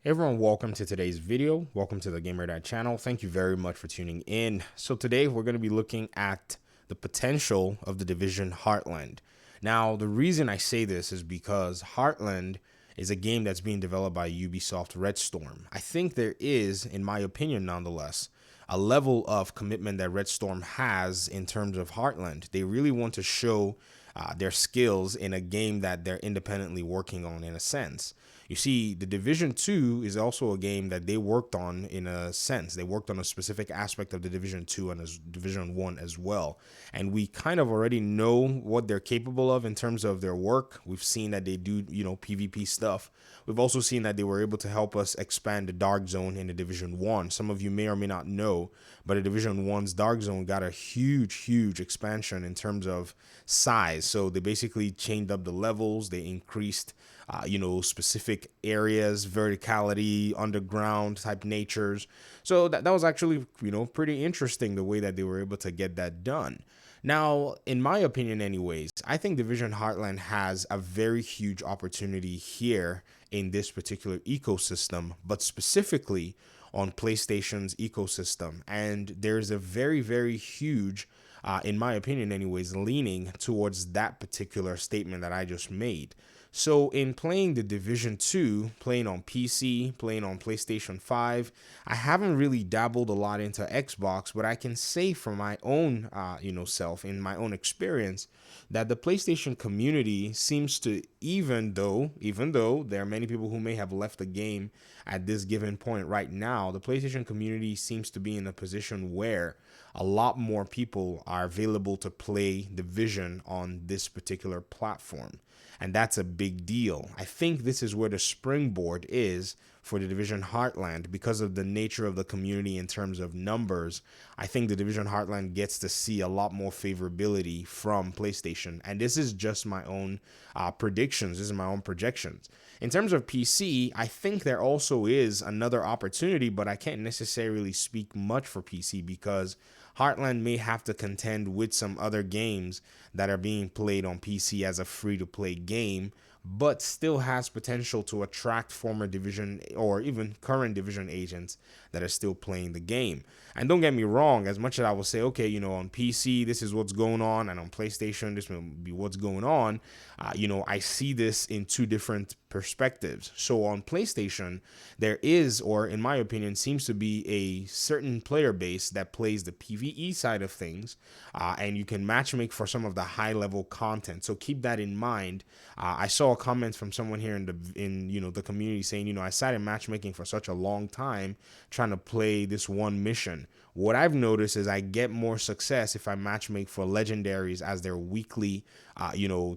Hey everyone, welcome to today's video. Welcome to the Gamer Dad channel. Thank you very much for tuning in. So today we're going to be looking at the potential of the Division Heartland. Now, the reason I say this is because Heartland is a game that's being developed by Ubisoft Red Storm. I think there is, in my opinion nonetheless, a level of commitment that Red Storm has in terms of Heartland. They really want to show their skills in a game that they're independently working on in a sense. You see, the Division 2 is also a game that they worked on in a sense. They worked on a specific aspect of the Division 2 and as Division 1 as well. And we kind of already know what they're capable of in terms of their work. We've seen that they do, PvP stuff. We've also seen that they were able to help us expand the Dark Zone in the Division 1. Some of you may or may not know, but the Division 1's Dark Zone got a huge expansion in terms of size. So they basically chained up the levels. They increased specific areas, verticality, underground type natures. So that was actually, pretty interesting the way that they were able to get that done. Now, in my opinion anyways, I think Division Heartland has a very huge opportunity here in this particular ecosystem, but specifically on PlayStation's ecosystem. And there's a very huge, in my opinion anyways, leaning towards that particular statement that I just made. So in playing the Division 2, playing on PC, playing on PlayStation 5, I haven't really dabbled a lot into Xbox, but I can say from my own, self, in my own experience, that the PlayStation community seems to, even though there are many people who may have left the game at this given point right now, the PlayStation community seems to be in a position where a lot more people are available to play Division on this particular platform. And that's a big deal. I think this is where the springboard is for the Division Heartland because of the nature of the community in terms of numbers. I think the Division Heartland gets to see a lot more favorability from PlayStation. And this is just my own predictions. This is my own projections. In terms of PC, I think there also is another opportunity, but I can't necessarily speak much for PC because Heartland may have to contend with some other games that are being played on PC as a free-to-play game, but still has potential to attract former Division or even current Division agents that are still playing the game. And don't get me wrong, as much as I will say, okay, on PC, this is what's going on, and on PlayStation, this will be what's going on, I see this in two different perspectives. So on PlayStation, there is, or in my opinion, seems to be a certain player base that plays the PvE side of things, and you can matchmake for some of the high-level content. So keep that in mind. I saw a comment from someone here in the community saying, I sat in matchmaking for such a long time trying to play this one mission. What I've noticed is I get more success if I matchmake for legendaries as their weekly,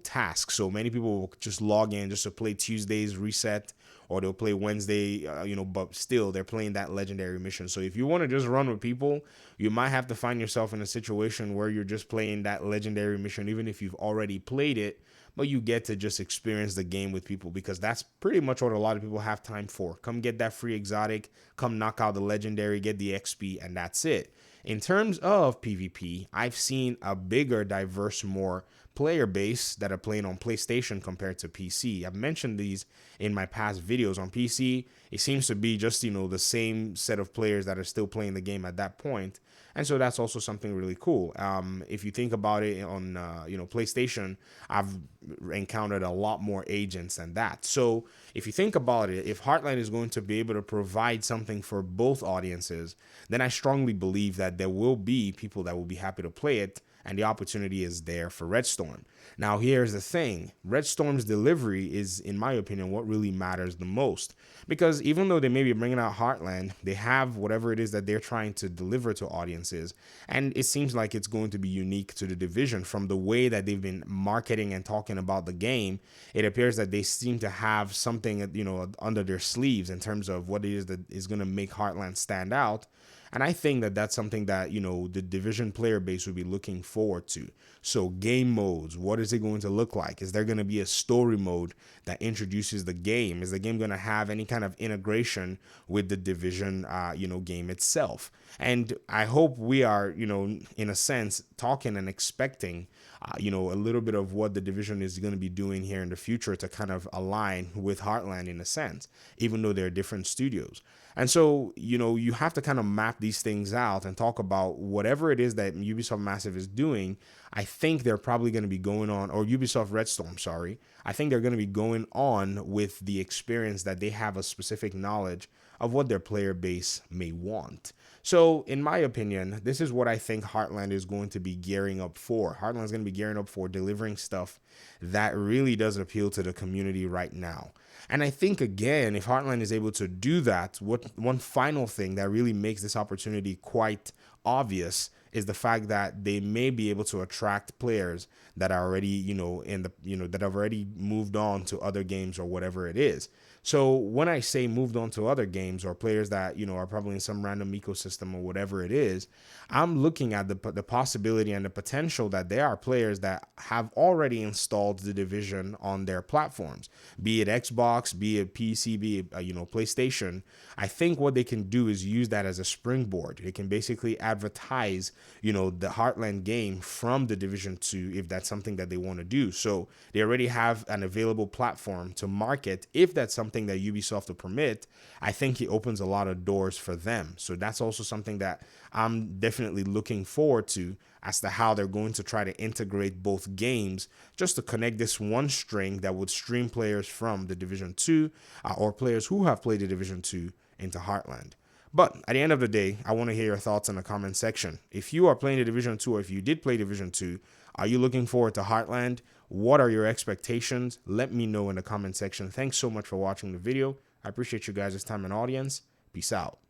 tasks. So many people will just log in just to play Tuesday's reset, or they'll play Wednesday, but still they're playing that legendary mission. So if you want to just run with people, you might have to find yourself in a situation where you're just playing that legendary mission, even if you've already played it, but you get to just experience the game with people because that's pretty much what a lot of people have time for. Come get that free exotic, come knock out the legendary, get the XP, and that's it. In terms of PvP, I've seen a bigger, diverse, more player base that are playing on PlayStation compared to PC. I've mentioned these in my past videos. On PC, it seems to be just, the same set of players that are still playing the game at that point. And so that's also something really cool. If you think about it on, PlayStation, I've encountered a lot more agents than that. So if you think about it, if Heartland is going to be able to provide something for both audiences, then I strongly believe that there will be people that will be happy to play it, and the opportunity is there for Red Storm. Now, here's the thing. Red Storm's delivery is, in my opinion, what really matters the most. Because even though they may be bringing out Heartland, they have whatever it is that they're trying to deliver to audiences. And it seems like it's going to be unique to the Division. From the way that they've been marketing and talking about the game, it appears that they seem to have something, under their sleeves in terms of what it is that is going to make Heartland stand out. And I think that that's something that, the Division player base would be looking forward to. So game modes, what is it going to look like? Is there going to be a story mode that introduces the game? Is the game going to have any kind of integration with the Division, game itself? And I hope we are, in a sense, talking and expecting, a little bit of what the Division is going to be doing here in the future to kind of align with Heartland in a sense, even though they're different studios. And so, you have to kind of map these things out and talk about whatever it is that Ubisoft Massive is doing. I think they're probably going to be going on, or Ubisoft Red Storm, sorry. I think they're going to be going on with the experience that they have a specific knowledge of what their player base may want. So, in my opinion, this is what I think Heartland is going to be gearing up for. Heartland is going to be gearing up for delivering stuff that really does appeal to the community right now. And I think, again, if Heartland is able to do that, one final thing that really makes this opportunity quite obvious is the fact that they may be able to attract players that are already, that have already moved on to other games or whatever it is. So when I say moved on to other games or players that, are probably in some random ecosystem or whatever it is, I'm looking at the possibility and the potential that there are players that have already installed the Division on their platforms, be it Xbox, be it PC, be it, PlayStation. I think what they can do is use that as a springboard. They can basically advertise, the Heartland game from the Division 2 if that's something that they want to do. So they already have an available platform to market. If that's something that Ubisoft will permit, I think it opens a lot of doors for them. So that's also something that I'm definitely looking forward to as to how they're going to try to integrate both games just to connect this one string that would stream players from the Division 2 or players who have played the Division 2 into Heartland. But at the end of the day, I want to hear your thoughts in the comment section. If you are playing the Division 2 or if you did play Division 2, are you looking forward to Heartland? What are your expectations? Let me know in the comment section. Thanks so much for watching the video. I appreciate you guys' time and audience. Peace out.